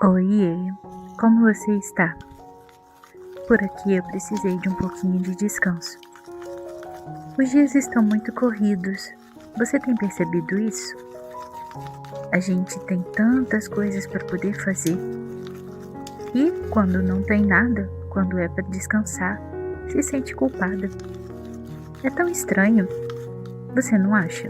Oiê, como você está? Por aqui eu precisei de um pouquinho de descanso. Os dias estão muito corridos. Você tem percebido isso? A gente tem tantas coisas para poder fazer. E quando não tem nada, quando é para descansar, se sente culpada. É tão estranho. Você não acha?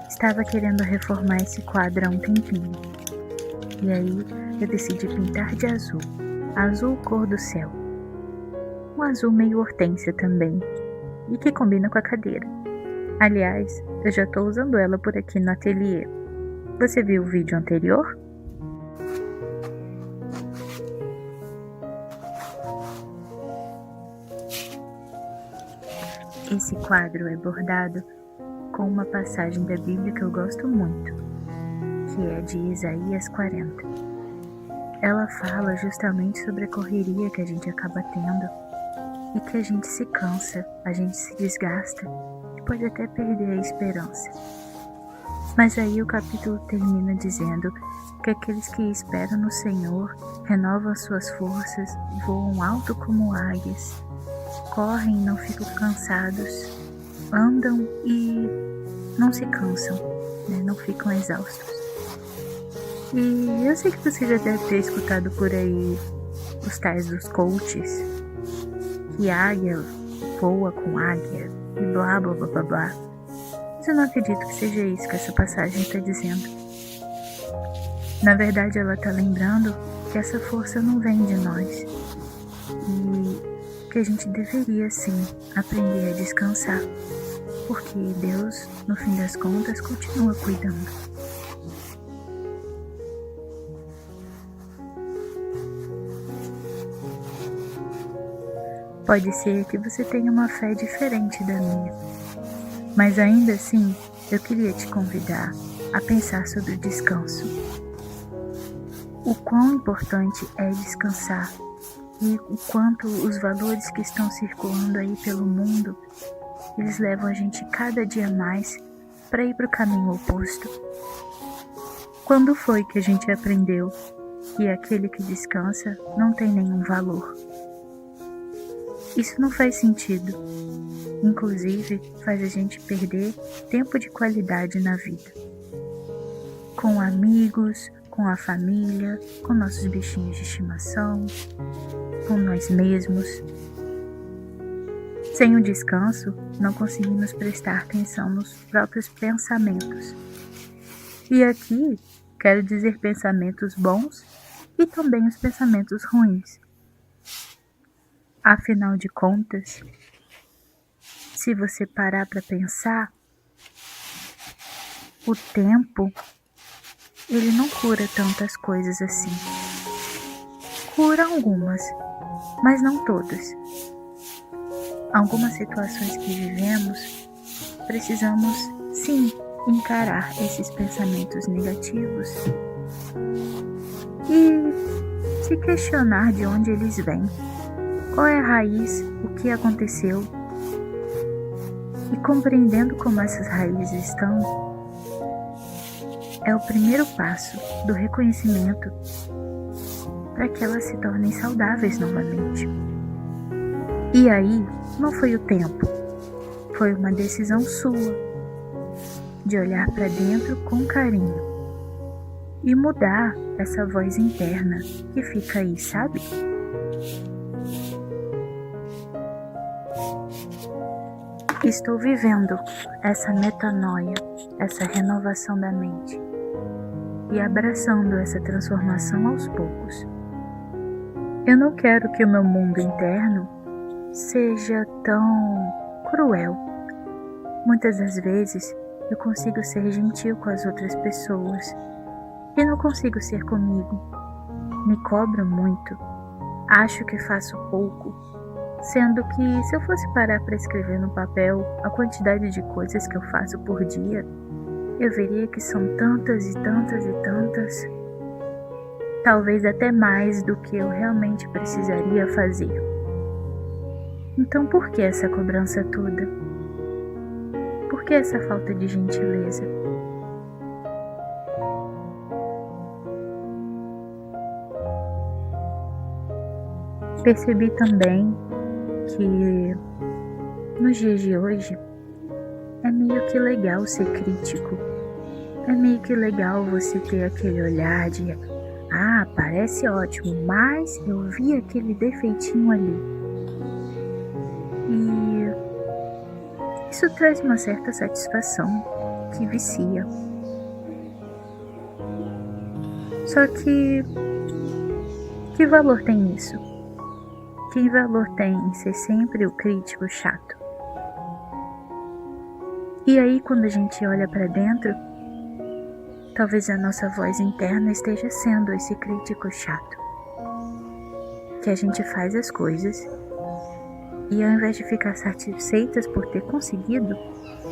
Estava querendo reformar esse quadro há um tempinho. E aí eu decidi pintar de azul. Azul cor do céu. Um azul meio hortênsia também. E que combina com a cadeira. Aliás, eu já estou usando ela por aqui no ateliê. Você viu o vídeo anterior? Esse quadro é bordado com uma passagem da Bíblia que eu gosto muito, que é de Isaías 40. Ela fala justamente sobre a correria que a gente acaba tendo e que a gente se cansa, a gente se desgasta e pode até perder a esperança. Mas aí o capítulo termina dizendo que aqueles que esperam no Senhor renovam suas forças, voam alto como águias, correm e não ficam cansados, andam e não se cansam, né? Não ficam exaustos. E eu sei que você já deve ter escutado por aí os tais dos coaches, que águia voa com águia e blá blá blá blá blá. Mas eu não acredito que seja isso que essa passagem está dizendo. Na verdade, ela está lembrando que essa força não vem de nós e que a gente deveria sim aprender a descansar, porque Deus, no fim das contas, continua cuidando. Pode ser que você tenha uma fé diferente da minha, mas ainda assim eu queria te convidar a pensar sobre o descanso. O quão importante é descansar e o quanto os valores que estão circulando aí pelo mundo, eles levam a gente cada dia mais para ir para o caminho oposto. Quando foi que a gente aprendeu que aquele que descansa não tem nenhum valor? Isso não faz sentido. Inclusive, faz a gente perder tempo de qualidade na vida. Com amigos, com a família, com nossos bichinhos de estimação, com nós mesmos. Sem o descanso, não conseguimos prestar atenção nos próprios pensamentos. E aqui, quero dizer pensamentos bons e também os pensamentos ruins. Afinal de contas, se você parar para pensar, o tempo, ele não cura tantas coisas assim. Cura algumas, mas não todas. Algumas situações que vivemos, precisamos sim encarar esses pensamentos negativos e se questionar de onde eles vêm. Qual é a raiz, o que aconteceu? E compreendendo como essas raízes estão, é o primeiro passo do reconhecimento para que elas se tornem saudáveis novamente. E aí, não foi o tempo, foi uma decisão sua de olhar para dentro com carinho e mudar essa voz interna que fica aí, sabe? Estou vivendo essa metanoia, essa renovação da mente e abraçando essa transformação aos poucos. Eu não quero que o meu mundo interno seja tão cruel. Muitas das vezes eu consigo ser gentil com as outras pessoas e não consigo ser comigo. Me cobro muito, acho que faço pouco. Sendo que se eu fosse parar para escrever no papel a quantidade de coisas que eu faço por dia, eu veria que são tantas e tantas e tantas, talvez até mais do que eu realmente precisaria fazer. Então por que essa cobrança toda? Por que essa falta de gentileza? Percebi também que nos dias de hoje é meio que legal ser crítico. É meio que legal você ter aquele olhar de parece ótimo, mas eu vi aquele defeitinho ali. E isso traz uma certa satisfação que vicia. Só que valor tem isso? Que valor tem em ser sempre o crítico chato? E aí, quando a gente olha para dentro, talvez a nossa voz interna esteja sendo esse crítico chato. Que a gente faz as coisas e, ao invés de ficar satisfeitas por ter conseguido,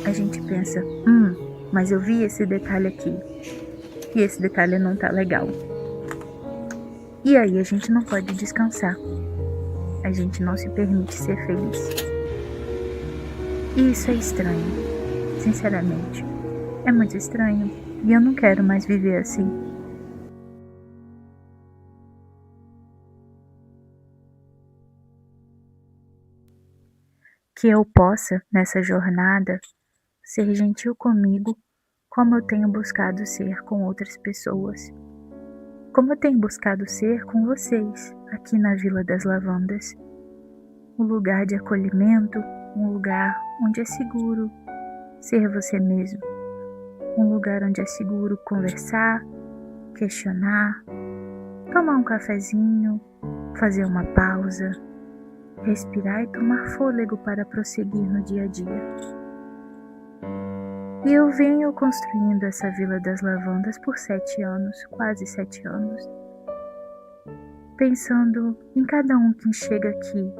a gente pensa, mas eu vi esse detalhe aqui e esse detalhe não tá legal. E aí a gente não pode descansar. A gente não se permite ser feliz. E isso é estranho, sinceramente. É muito estranho e eu não quero mais viver assim. Que eu possa, nessa jornada, ser gentil comigo como eu tenho buscado ser com outras pessoas. Como eu tenho buscado ser com vocês, aqui na Vila das Lavandas. Um lugar de acolhimento, um lugar onde é seguro ser você mesmo. Um lugar onde é seguro conversar, questionar, tomar um cafezinho, fazer uma pausa, respirar e tomar fôlego para prosseguir no dia a dia. E eu venho construindo essa Vila das Lavandas por 7 anos, quase 7 anos, pensando em cada um que chega aqui,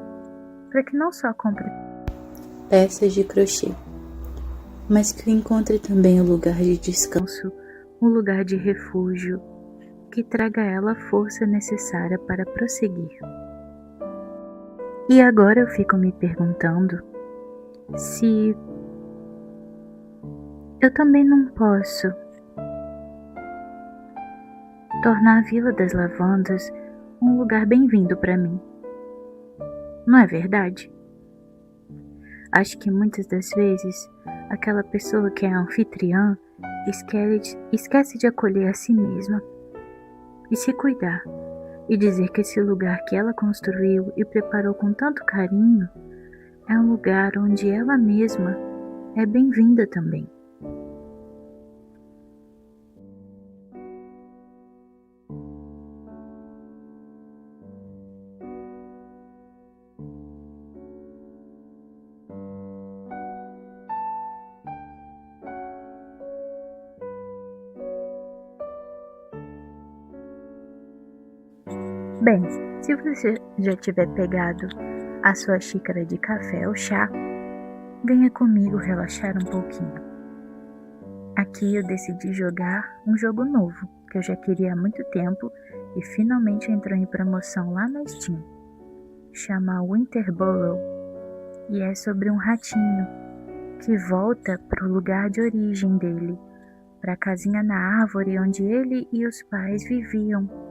para que não só compre peças de crochê, mas que encontre também um lugar de descanso, um lugar de refúgio, que traga a ela a força necessária para prosseguir. E agora eu fico me perguntando se eu também não posso tornar a Vila das Lavandas um lugar bem-vindo para mim. Não é verdade? Acho que muitas das vezes aquela pessoa que é anfitriã esquece de acolher a si mesma e se cuidar e dizer que esse lugar que ela construiu e preparou com tanto carinho é um lugar onde ela mesma é bem-vinda também. Bem, se você já tiver pegado a sua xícara de café ou chá, venha comigo relaxar um pouquinho. Aqui eu decidi jogar um jogo novo, que eu já queria há muito tempo e finalmente entrou em promoção lá na Steam. Chama Winterborough e é sobre um ratinho que volta para o lugar de origem dele, para a casinha na árvore onde ele e os pais viviam.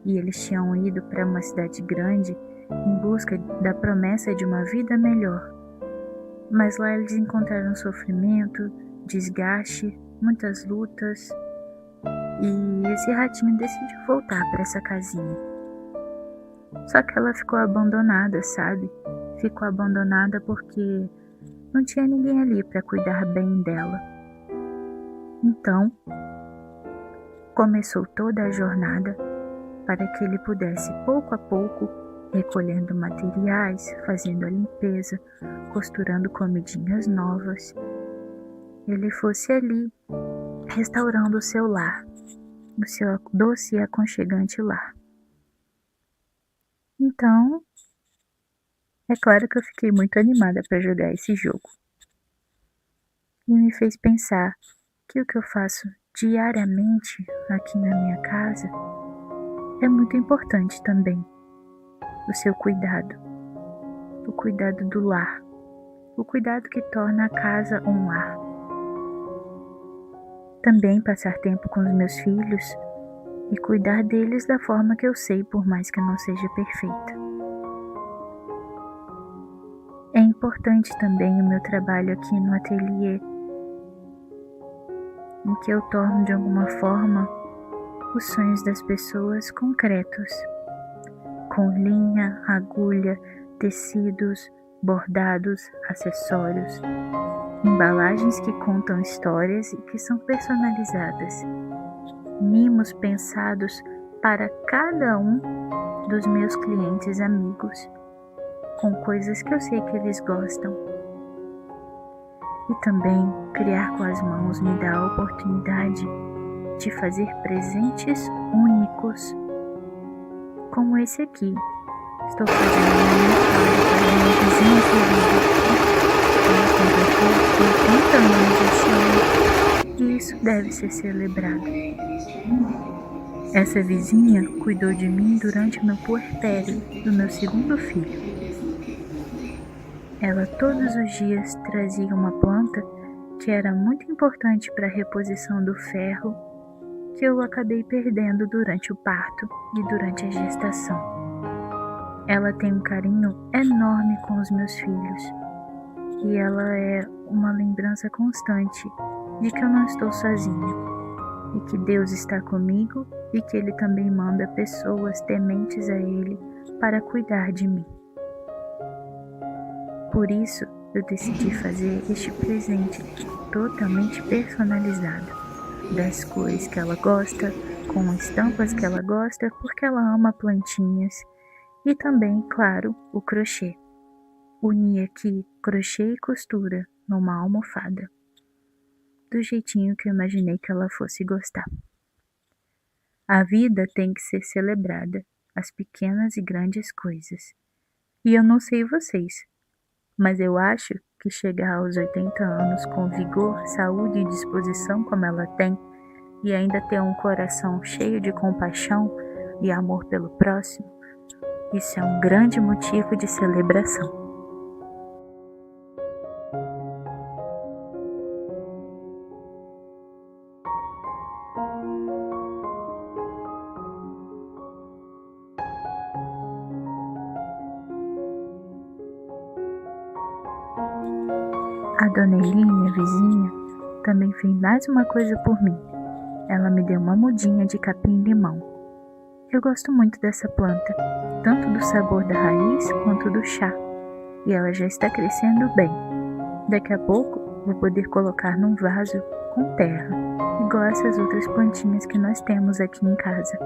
E eles tinham ido para uma cidade grande em busca da promessa de uma vida melhor. Mas lá eles encontraram sofrimento, desgaste, muitas lutas, e esse ratinho decidiu voltar para essa casinha. Só que ela ficou abandonada, sabe? Ficou abandonada porque não tinha ninguém ali para cuidar bem dela. Então, começou toda a jornada para que ele pudesse, pouco a pouco, recolhendo materiais, fazendo a limpeza, costurando comidinhas novas, ele fosse ali, restaurando o seu lar, o seu doce e aconchegante lar. Então, é claro que eu fiquei muito animada para jogar esse jogo. E me fez pensar que o que eu faço diariamente aqui na minha casa é muito importante também. O seu cuidado, o cuidado do lar, o cuidado que torna a casa um lar. Também passar tempo com os meus filhos e cuidar deles da forma que eu sei, por mais que eu não seja perfeita. importante também o meu trabalho aqui no ateliê, em que eu torno de alguma forma os sonhos das pessoas concretos, com linha, agulha, tecidos, bordados, acessórios, embalagens que contam histórias e que são personalizadas, mimos pensados para cada um dos meus clientes amigos, com coisas que eu sei que eles gostam. E também criar com as mãos me dá a oportunidade de fazer presentes únicos, como esse aqui. Estou fazendo uma mensagem para minha vizinha querida. Ela completou 80 anos esse ano e isso deve ser celebrado. Essa vizinha cuidou de mim durante o meu puerpério do meu segundo filho. Ela todos os dias trazia uma planta que era muito importante para a reposição do ferro que eu acabei perdendo durante o parto e durante a gestação. Ela tem um carinho enorme com os meus filhos e ela é uma lembrança constante de que eu não estou sozinha e que Deus está comigo e que Ele também manda pessoas tementes a Ele para cuidar de mim. Por isso, eu decidi fazer este presente totalmente personalizado, das cores que ela gosta, com estampas que ela gosta, porque ela ama plantinhas, e também, claro, o crochê. Uni aqui crochê e costura numa almofada, do jeitinho que eu imaginei que ela fosse gostar. A vida tem que ser celebrada, as pequenas e grandes coisas. E eu não sei vocês, mas eu acho que chegar aos 80 anos com vigor, saúde e disposição como ela tem, e ainda ter um coração cheio de compaixão e amor pelo próximo, isso é um grande motivo de celebração. A Dona Eli, minha vizinha, também fez mais uma coisa por mim. Ela me deu uma mudinha de capim-limão. Eu gosto muito dessa planta, tanto do sabor da raiz quanto do chá, e ela já está crescendo bem. Daqui a pouco vou poder colocar num vaso com terra, igual essas outras plantinhas que nós temos aqui em casa.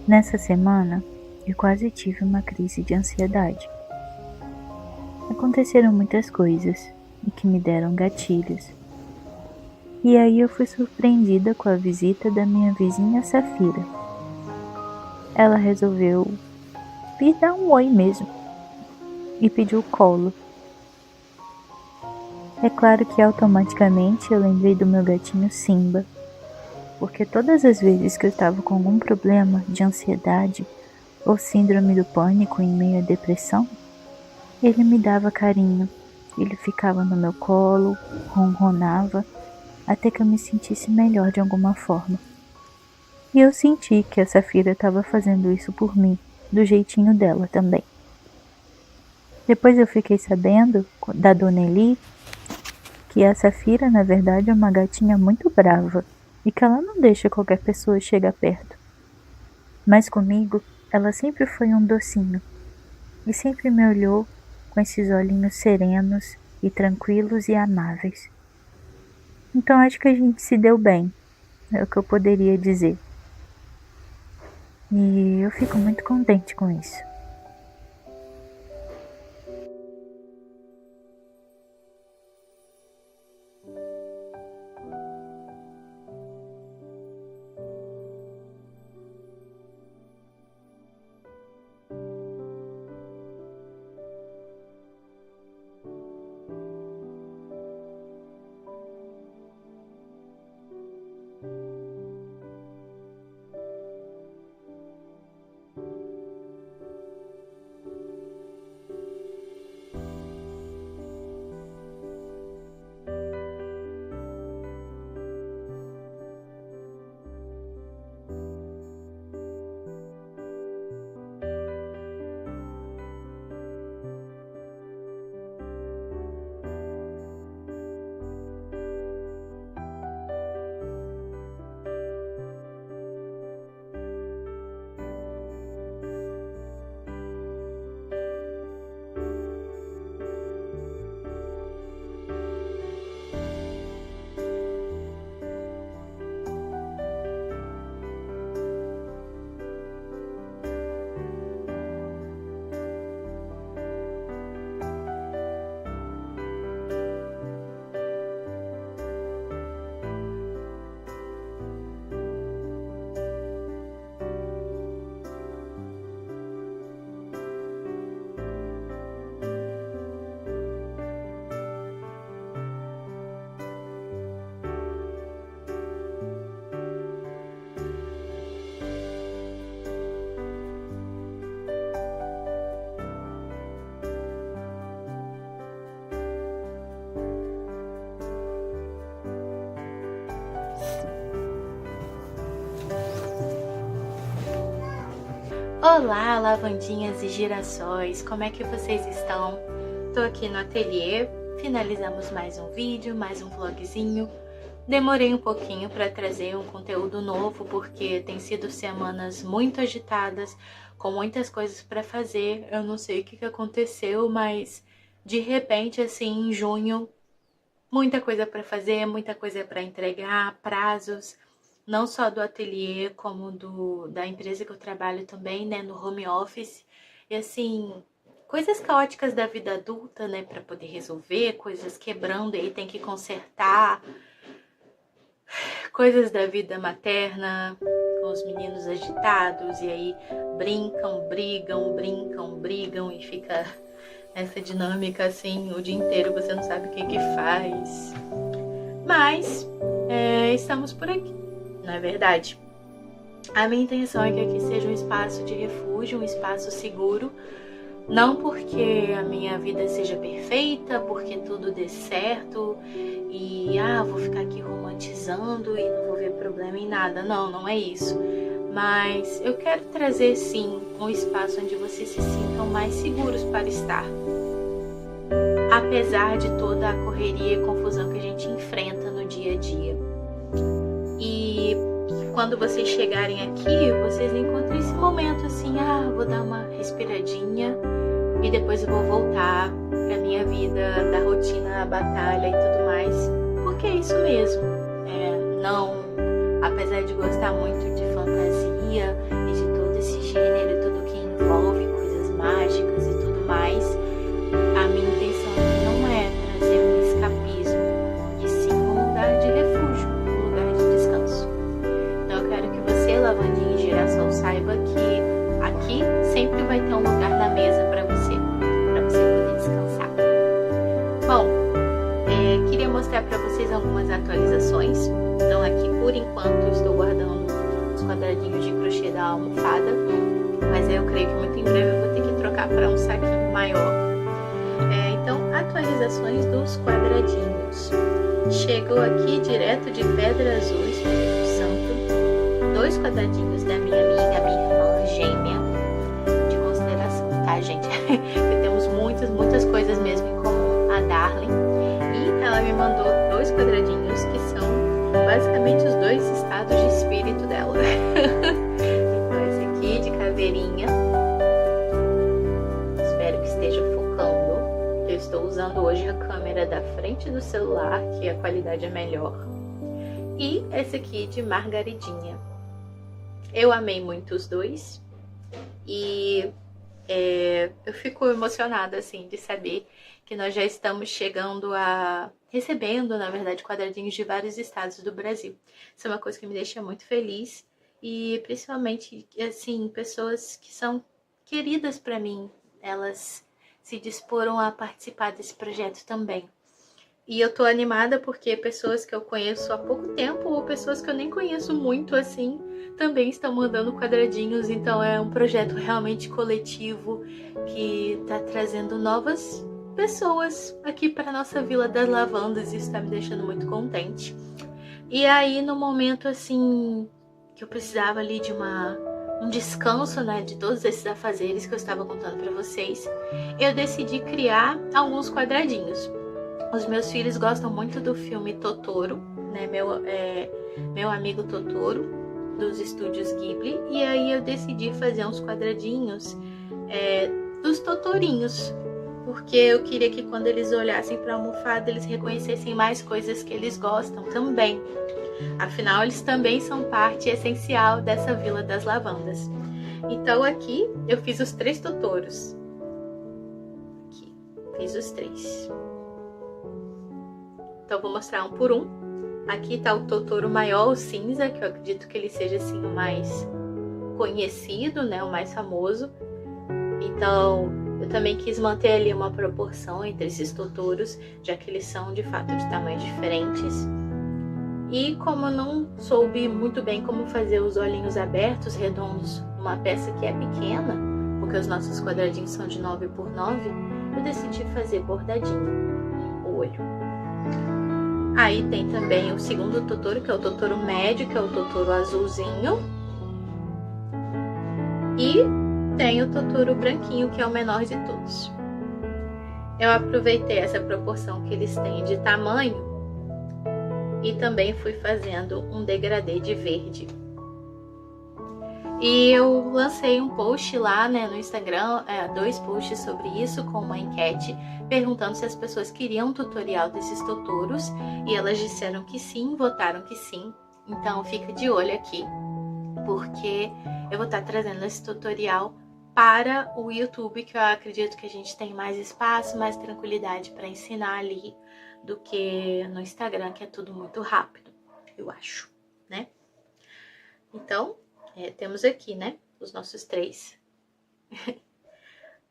Nessa semana, eu quase tive uma crise de ansiedade. Aconteceram muitas coisas e que me deram gatilhos. E aí eu fui surpreendida com a visita da minha vizinha Safira. Ela resolveu vir dar um oi mesmo e pediu colo. É claro que automaticamente eu lembrei do meu gatinho Simba, porque todas as vezes que eu estava com algum problema de ansiedade ou síndrome do pânico em meio à depressão, ele me dava carinho, ele ficava no meu colo, ronronava, até que eu me sentisse melhor de alguma forma. E eu senti que a Safira estava fazendo isso por mim, do jeitinho dela também. Depois eu fiquei sabendo, da Dona Eli, que a Safira na verdade é uma gatinha muito brava e que ela não deixa qualquer pessoa chegar perto. Mas comigo, ela sempre foi um docinho e sempre me olhou com esses olhinhos serenos e tranquilos e amáveis. Então acho que a gente se deu bem, é o que eu poderia dizer. E eu fico muito contente com isso. Olá, lavandinhas e girassóis, como é que vocês estão? Tô aqui no ateliê, finalizamos mais um vídeo, mais um vlogzinho. Demorei um pouquinho para trazer um conteúdo novo, porque tem sido semanas muito agitadas, com muitas coisas para fazer. Eu não sei o que aconteceu, mas de repente, assim, em junho, muita coisa para fazer, muita coisa para entregar, prazos. Não só do ateliê, como da empresa que eu trabalho também, né, no home office. E assim, coisas caóticas da vida adulta, né, para poder resolver, coisas quebrando aí, tem que consertar. Coisas da vida materna, com os meninos agitados, e aí brincam, e fica essa dinâmica assim, o dia inteiro você não sabe o que faz. Mas, estamos por aqui. Não é verdade? A minha intenção é que aqui seja um espaço de refúgio, um espaço seguro, não porque a minha vida seja perfeita, porque tudo dê certo e vou ficar aqui romantizando e não vou ver problema em nada. Não, não é isso. Mas eu quero trazer sim um espaço onde vocês se sintam mais seguros para estar. Apesar de toda a correria e confusão que a gente enfrenta no dia a dia. E quando vocês chegarem aqui, vocês encontram esse momento assim, vou dar uma respiradinha e depois eu vou voltar pra minha vida da rotina, a batalha e tudo mais, porque é isso mesmo. Não, apesar de gostar muito de fantasia e de todo maior. Então, atualizações dos quadradinhos. Chegou aqui direto de Pedra Azul, Espírito Santo, 2 quadradinhos da minha amiga, minha irmã gêmea, de consideração, tá, gente? Porque temos muitas coisas mesmo em comum, a Darlene, e ela me mandou 2 quadradinhos que são basicamente os 2 estados de espírito dela. Então, esse aqui de caveirinha, espero que esteja focando. Eu estou usando hoje a câmera da frente do celular, que a qualidade é melhor. E esse aqui de margaridinha. Eu amei muito os 2. E eu fico emocionada, assim, de saber que nós já estamos recebendo, na verdade, quadradinhos de vários estados do Brasil. Isso é uma coisa que me deixa muito feliz. E, principalmente, assim, pessoas que são queridas para mim, elas se disporam a participar desse projeto também. E eu tô animada porque pessoas que eu conheço há pouco tempo ou pessoas que eu nem conheço muito assim também estão mandando quadradinhos. Então é um projeto realmente coletivo que tá trazendo novas pessoas aqui para nossa Vila das Lavandas. Isso tá me deixando muito contente. E aí, no momento assim que eu precisava ali de um descanso, né, de todos esses afazeres que eu estava contando para vocês, eu decidi criar alguns quadradinhos. Os meus filhos gostam muito do filme Totoro, né, meu amigo Totoro, dos estúdios Ghibli, e aí eu decidi fazer uns quadradinhos dos Totorinhos, porque eu queria que quando eles olhassem para a almofada, eles reconhecessem mais coisas que eles gostam também. Afinal, eles também são parte essencial dessa Vila das Lavandas. Então aqui eu fiz os 3 Totoros. Aqui, fiz os 3. Então vou mostrar um por um. Aqui tá o Totoro maior, o cinza, que eu acredito que ele seja assim o mais conhecido, né, o mais famoso. Então eu também quis manter ali uma proporção entre esses Totoros, já que eles são de fato de tamanhos diferentes. E como eu não soube muito bem como fazer os olhinhos abertos, redondos, uma peça que é pequena, porque os nossos quadradinhos são de 9 por 9, eu decidi fazer bordadinho o olho. Aí tem também o segundo Totoro, que é o Totoro médio, que é o Totoro azulzinho. E tem o Totoro branquinho, que é o menor de todos. Eu aproveitei essa proporção que eles têm de tamanho e também fui fazendo um degradê de verde. E eu lancei um post lá, né, no Instagram, 2 posts sobre isso, com uma enquete, perguntando se as pessoas queriam um tutorial desses Totoros, e elas disseram que sim, votaram que sim. Então fica de olho aqui, porque eu vou estar trazendo esse tutorial para o YouTube, que eu acredito que a gente tem mais espaço, mais tranquilidade para ensinar ali, do que no Instagram, que é tudo muito rápido, eu acho, né? Então, temos aqui, né, os nossos 3.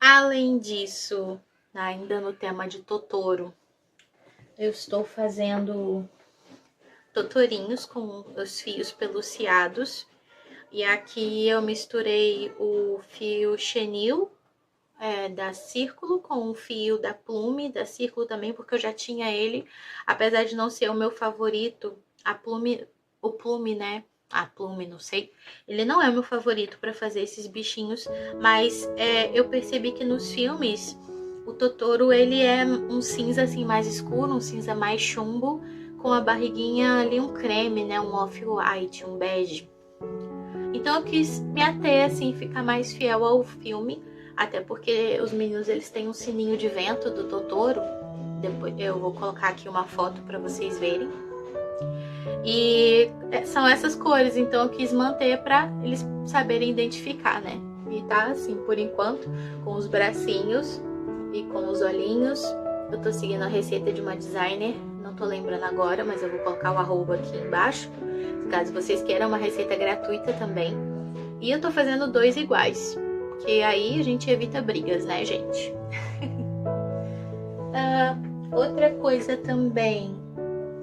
Além disso, ainda no tema de Totoro, eu estou fazendo totorinhos com os fios peluciados. E aqui eu misturei o fio chenil da Círculo com o fio da Plume, da Círculo também, porque eu já tinha ele, apesar de não ser o meu favorito, o Plume, né? A Plume, não sei. Ele não é o meu favorito para fazer esses bichinhos, mas eu percebi que nos filmes o Totoro, ele é um cinza assim mais escuro, um cinza mais chumbo, com a barriguinha ali um creme, né? Um off-white, um bege. Então eu quis me ater assim, ficar mais fiel ao filme. Até porque os meninos, eles têm um sininho de vento do Totoro. Depois eu vou colocar aqui uma foto para vocês verem. E são essas cores, então eu quis manter para eles saberem identificar, né? E tá assim, por enquanto, com os bracinhos e com os olhinhos. Eu tô seguindo a receita de uma designer, não tô lembrando agora, mas eu vou colocar o arroba aqui embaixo, caso vocês queiram uma receita gratuita também. E eu tô fazendo 2 iguais, porque aí a gente evita brigas, né, gente? Outra coisa também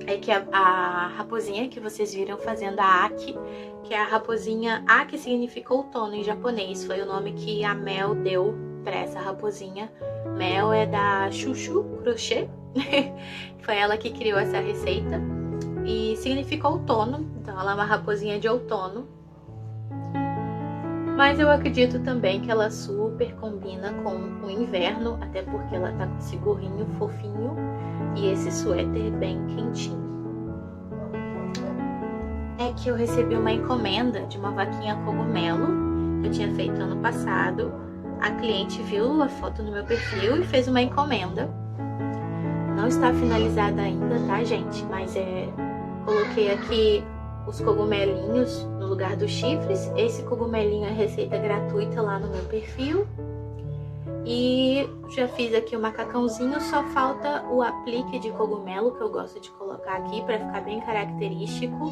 é que a raposinha que vocês viram fazendo a Aki, que é a raposinha, Aki significa outono em japonês, foi o nome que a Mel deu para essa raposinha. Mel é da Chuchu Crochê, foi ela que criou essa receita e significa outono, então ela é uma raposinha de outono. Mas eu acredito também que ela super combina com o inverno, até porque ela tá com esse gorrinho fofinho e esse suéter bem quentinho. É que eu recebi uma encomenda de uma vaquinha cogumelo que eu tinha feito ano passado. A cliente viu a foto no meu perfil e fez uma encomenda. Não está finalizada ainda, tá, gente? Mas coloquei aqui os cogumelinhos no lugar dos chifres. Esse cogumelinho é receita gratuita lá no meu perfil. E já fiz aqui o macacãozinho, só falta o aplique de cogumelo que eu gosto de colocar aqui para ficar bem característico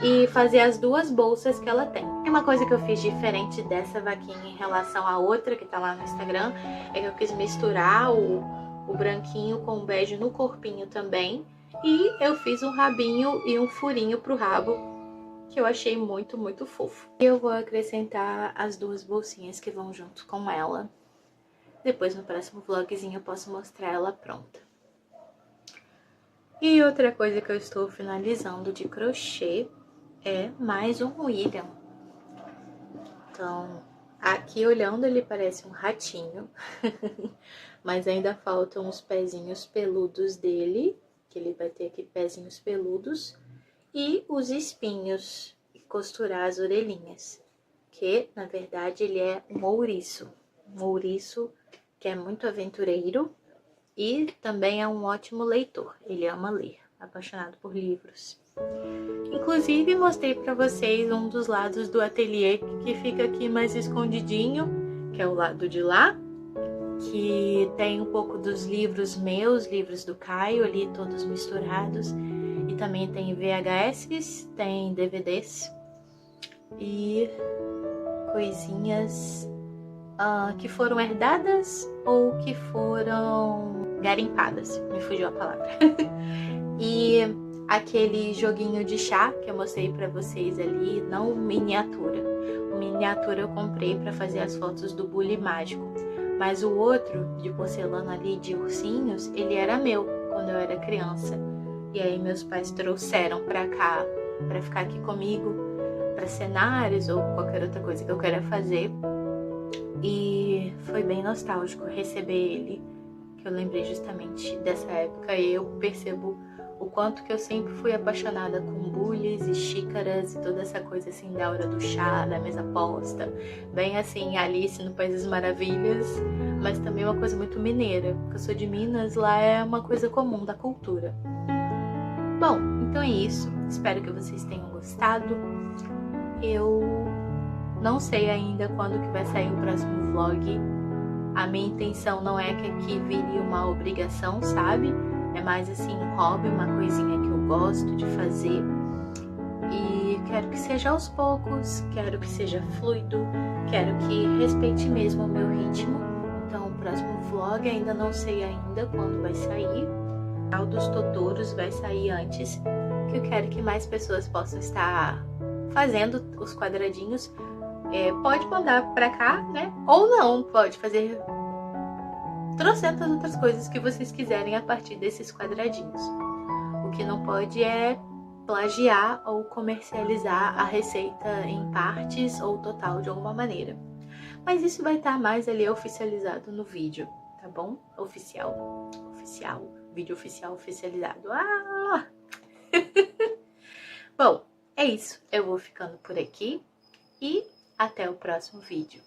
e fazer as duas bolsas que ela tem. E uma coisa que eu fiz diferente dessa vaquinha em relação à outra que tá lá no Instagram é que eu quis misturar o branquinho com o bege no corpinho também. E eu fiz um rabinho e um furinho pro rabo, que eu achei muito, muito fofo. E eu vou acrescentar as duas bolsinhas que vão junto com ela. Depois no próximo vlogzinho eu posso mostrar ela pronta. E outra coisa que eu estou finalizando de crochê é mais um William. Então, aqui olhando ele parece um ratinho, mas ainda faltam os pezinhos peludos dele, que ele vai ter aqui pezinhos peludos, e os espinhos, e costurar as orelhinhas, que na verdade ele é um ouriço. Um ouriço que é muito aventureiro e também é um ótimo leitor. Ele ama ler, apaixonado por livros. Inclusive, mostrei para vocês um dos lados do ateliê que fica aqui mais escondidinho, que é o lado de lá, que tem um pouco dos livros meus, livros do Caio ali, todos misturados. E também tem VHS, tem DVDs e coisinhas que foram herdadas ou que foram garimpadas, me fugiu a palavra. E aquele joguinho de chá que eu mostrei pra vocês ali, não miniatura. O miniatura eu comprei pra fazer as fotos do bule mágico. Mas o outro, de porcelana ali, de ursinhos, ele era meu quando eu era criança. E aí meus pais trouxeram pra cá, pra ficar aqui comigo, pra cenários ou qualquer outra coisa que eu queira fazer. E foi bem nostálgico receber ele, que eu lembrei justamente dessa época. E eu percebo o quanto que eu sempre fui apaixonada com bules e xícaras e toda essa coisa assim da hora do chá, da mesa posta. Bem assim, Alice no País das Maravilhas, mas também uma coisa muito mineira, porque eu sou de Minas, lá é uma coisa comum da cultura. Bom, então é isso. Espero que vocês tenham gostado. Eu não sei ainda quando que vai sair o próximo vlog. A minha intenção não é que aqui vire uma obrigação, sabe? É mais assim um hobby, uma coisinha que eu gosto de fazer. E quero que seja aos poucos, quero que seja fluido, quero que respeite mesmo o meu ritmo. Então o próximo vlog ainda não sei ainda quando vai sair. O dos Totoros vai sair antes, que eu quero que mais pessoas possam estar fazendo os quadradinhos. Pode mandar pra cá, né? Ou não, pode fazer trocentas outras coisas que vocês quiserem a partir desses quadradinhos. O que não pode é plagiar ou comercializar a receita em partes ou total de alguma maneira. Mas isso vai estar mais ali oficializado no vídeo, tá bom? Oficial. Vídeo oficial oficializado. Ah! Bom, é isso. Eu vou ficando por aqui e até o próximo vídeo.